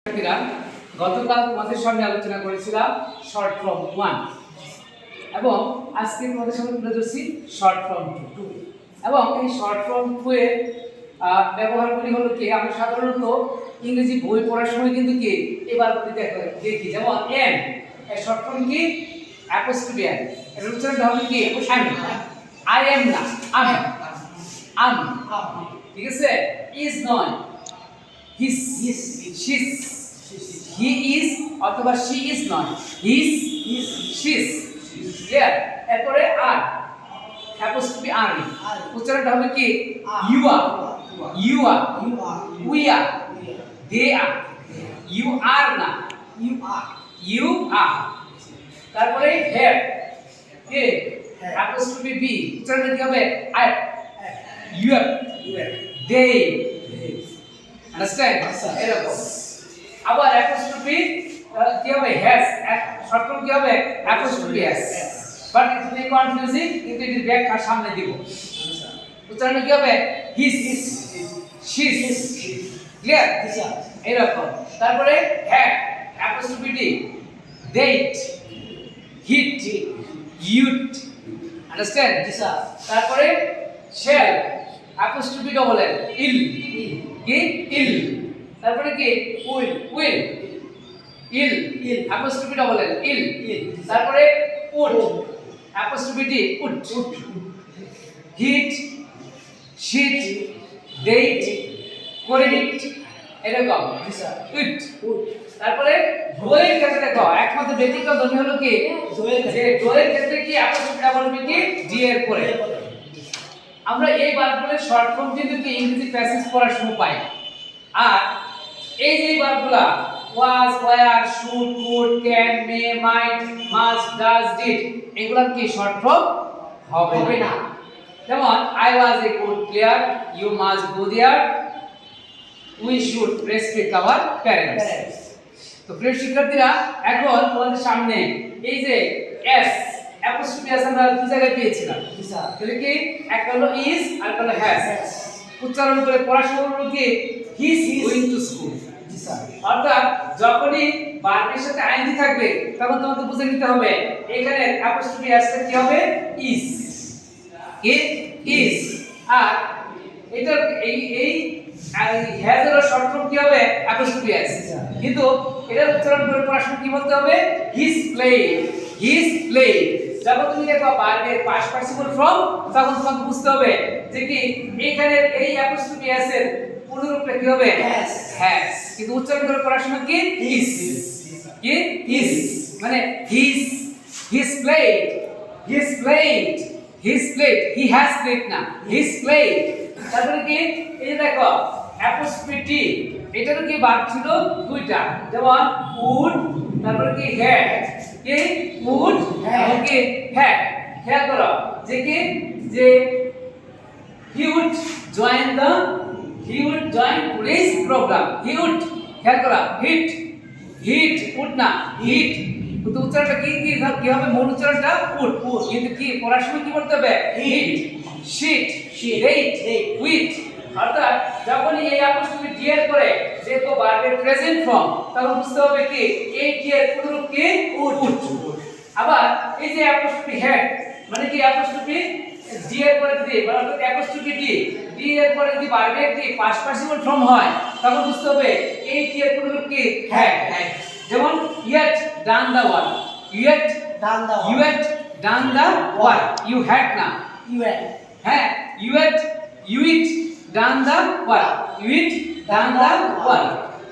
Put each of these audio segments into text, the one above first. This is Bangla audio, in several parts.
শিক্ষার্থীরা গতকাল তোমাদের সামনে আলোচনা করেছিলাম শর্ট ফর্ম 1 এবং আজকে তোমাদের সামনে তুলে ধরছি শর্ট ফর্ম 2 এবং এই শর্ট ফর্ম 2 এর ব্যবহারগুলি হলো কি আমরা সাধারণত ইংরেজি বই পড়ার সময় কিন্তু কি এবারগুলি দেখি যেমন এম এর শর্ট ফর্ম কি অ্যাপোস্ট্রফি এম এর উচ্চারণটা হবে কি এম আই এম না আম ঠিক আছে ইজ নয় হিস শিস হি ইজ অথবা she is not he's she's clear এরপরে আর অ্যাপোস্ট্রফি আর উচ্চারণটা হবে কি you are we are they are you are না ইউ আর তারপরে হ্যাভ কে অ্যাপোস্ট্রফি বি উচ্চারণটা কি হবে I you have they understand এরকম আবার অ্যাপোস্ট্রফি কি হবে হ্যাজ শর্ট ফর্ম কি হবে apostrophe has but it will be confusing কিন্তু এর ব্যাখ্যা সামনে দিব উচ্চারণ কি হবে হিস শিস ক্লিয়ার এরকম তারপরে have apostrophe d they'd he'd you'd understand তারপরে শেল অ্যাপোস্ট্রফি ডবল এল ইল কি ইল তারপরে কি উইল ইল অ্যাপোস্ট্রফি ডবল এল ইল তারপরে would apostrophe d would he'd she'd they'd কোরিডিট এরকম উড তারপরে ডোয়ের ক্ষেত্রে দেখো একমাত্র ব্যতিক্রম ধর্মী হলো কি যে ডোয়ের ক্ষেত্রে কি অ্যাপোস্ট্রফি ডবল কি ডি এর পরে আমরা এই বারগুলোর শর্ট ফর্ম কিন্তু কি ইংরেজি প্যাসেজ পড়ার সময় পাই আর এই যে বারগুলা was were should could can may might must does did এগুলা কি শর্ট ফর্ম হবে না যেমন I was a good player you must go there we should respect our parents তো প্রিয় শিক্ষার্থীরা এখন তোমাদের সামনে এই যে এস অ্যাপোস্ট্রফি এস আমরা দুই জায়গায় পেয়েছিলাম তাহলে কি একটা হলো ইজ আর একটা হলো হ্যাজ উচ্চারণ করে পড়াশোনা করব কি he is going to school অর্থাৎ যখনই ভার্বের সাথে আইএনজি থাকবে তখন তোমাকে বুঝে নিতে হবে এখানে অ্যাপোস্ট্রফি এস এর কি হবে ইজ ইজ আর এটা এই হ্যাজ এর শর্ট ফর্ম কি হবে অ্যাপোস্ট্রফি এস কিন্তু এটা উচ্চারণ করে পড়াশোনা কি বলতে হবে হিজ প্লেড যখন তুমি দেখো ভার্বের পাস্ট পার্টিসিপল ফর্ম তখন তোমাকে বুঝতে হবে যে কি এখানে এই অ্যাপোস্ট্রফি এস এর পূর্ণরূপটা কি হবে হ্যাজ কিন্তু উচ্চারণ করে পড়াশোনা কি ইজ মানে his played he has played না হিজ প্লেড তারপরে কি এই যে দেখো অ্যাপোস্ট্রফি টি এটারও কি ভার্ব ছিল দুইটা যেমন উড তারপরে কি হ্যাড কি উড এবং কি হ্যাড খেয়াল করো যে কি যে he would join today's program he would খেয়াল করো হিট উড না হিট কিন্তু উচ্চারণটা কি হবে মূল উচ্চারণটা উড কিন্তু কি পড়ার সময় কি করতে হবে হিট শিট ডেট উইথ অর্থাৎ যখন এই অ্যাপোস্ট্রফি ডি এর পরে দেখো ভার্বের প্রেজেন্ট ফর্ম তখন বুঝতে হবে কি এই ডি এর পূর্ণরূপ কি উড আবার এই যে অ্যাপোস্ট্রফি হেড মানে কি অ্যাপোস্ট্রফি ডি এর পরে যদি অর্থাৎ অ্যাপোস্ট্রফি ডি এর পরে যদি ভার্বের কি পাস্ট পার্টিসিপল ফর্ম হয় তখন বুঝতে হবে এই ডি এর পূর্ণরূপ কি হ্যাড যেমন yet done the work yet done the work you had না হ্যাঁ you had done the work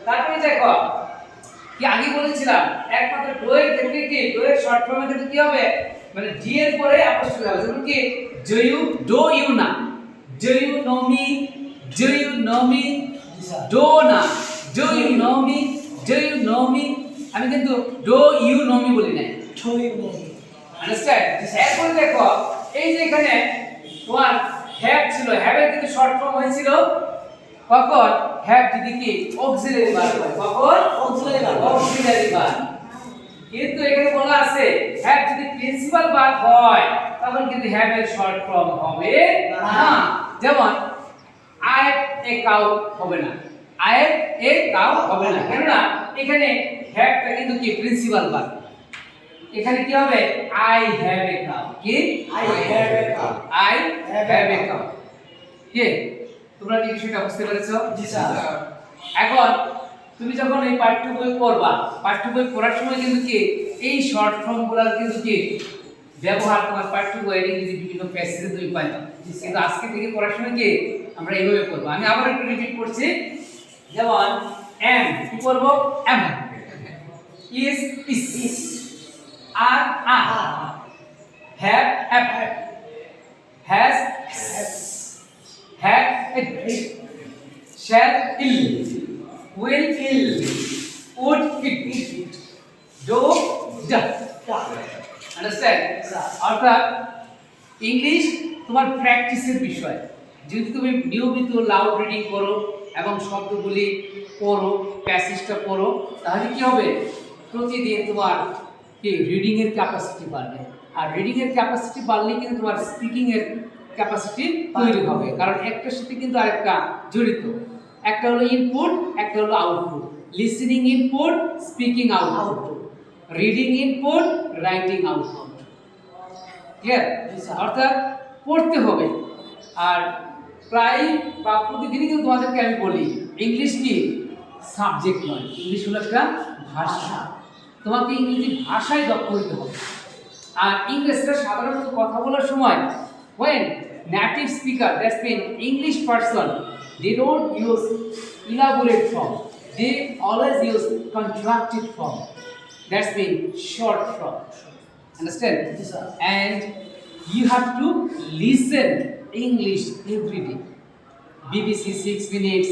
তারপরে দেখো কি আগে বলেছিলাম একমাত্র ডোয়ের ক্ষেত্রে কি ডোয়ের শর্ট ফর্মের ক্ষেত্রে কি হবে মানে ডি এর পরে অ্যাপোস্ট্রফি হবে যেমন কি ডো ইউ না do you know me do না ডো ইউ নো মি আমি কিন্তু ডো ইউ নো মি বলি নাই আন্ডারস্ট্যান্ড এরপর দেখো এই যে এখানে তোমার হ্যাভ ছিল হ্যাভের কিন্তু শর্ট ফর্ম হয়েছিল কখন হ্যাভ যদি কি অক্সিলারি ভার্ব হয় কখন অক্সিলারি ভার্ব কিন্তু এখানে বলা আছে হ্যাভ যদি প্রিন্সিপাল ভার্ব হয় তখন কিন্তু হ্যাভ এর শর্ট ফর্ম হবে না যেমন আই এ কাউ হবে না আয়ের এ কাউ হবে না, কেননা এখানে হ্যাভটা কিন্তু কি প্রিন্সিপাল ভার্ব। এখানে কি হবে আই হ্যাভ এ কাউ, কি I have a cup. I have a cow. কি তোমরা কি বিষয়টা বুঝতে পেরেছো? জি স্যার। এখন তুমি যখন এই পাঠ্য বই পড়বা, পাঠ্য বই পড়ার সময় কিন্তু কি এই শর্ট ফর্মগুলোর কিন্তু কি ব্যবহার তোমার পাঠ্য বইয়ের ইংরেজি বিভিন্ন প্যাসেজে তুমি পাইবা। কিন্তু আজকে থেকে পড়ার সময় কি আমরা এইভাবে পড়বো। আমি আবার একটু রিপিট করছি, যেমন এম কি পড়বো am, is is, are have have, has have it, shall ill, will ill, would it, do does. Understand? অর্থাৎ ইংলিশ তোমার প্র্যাকটিসের বিষয়। যদি তুমি নিয়মিত লাউড রিডিং করো এবং শব্দগুলি পড়ো, প্যাসেজটা পড়ো, তাহলে কি হবে প্রতিদিন তোমার কি রিডিং এর ক্যাপাসিটি বাড়বে। আর রিডিং এর ক্যাপাসিটি বাড়লে কিন্তু তোমার স্পিকিং এর ক্যাপাসিটি তৈরি হবে, কারণ একটার সাথে কিন্তু আরেকটা জড়িত। একটা হলো ইনপুট, একটা হলো output. Listening input, speaking output, reading input, writing output. Clear? অর্থাৎ পড়তে হবে। আর প্রায় বা প্রতিদিনই কিন্তু তোমাদেরকে আমি বলি ইংলিশ কি সাবজেক্ট নয়, ইংলিশ হলো একটা ভাষা। তোমাকে ইংরেজি ভাষায় দক্ষ হতে হবে। আর ইংরেজরা সাধারণত কথা বলার সময় when native speaker, that's mean English person, they don't use elaborate form, they always use contracted form, that's mean short form. Understand? Yes, sir. And you have to listen English every day. BBC 6 minutes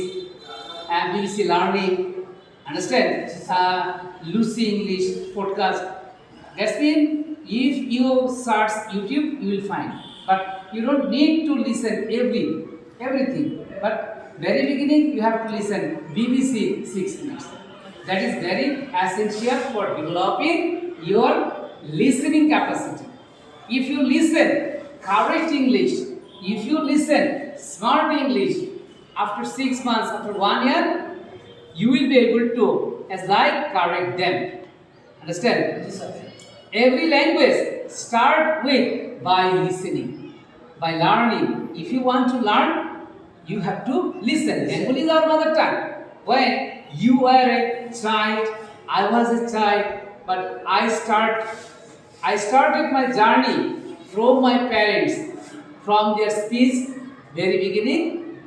and BBC learning. Understand? Lucy English podcast. That's mean if you search YouTube, you will find. But you don't need to listen everything. But very beginning, you have to listen BBC 6 minutes. That is very essential for developing your listening capacity. If you listen correct English, if you listen smart English, after 6 months, after 1 year, you will be able to as like correct them. Understand? Yes, sir. Every language start with by listening, by learning. If you want to learn, you have to listen. Bengali is our mother tongue. When you were a child, I was a child, but I started my journey from my parents, from their speech, very beginning.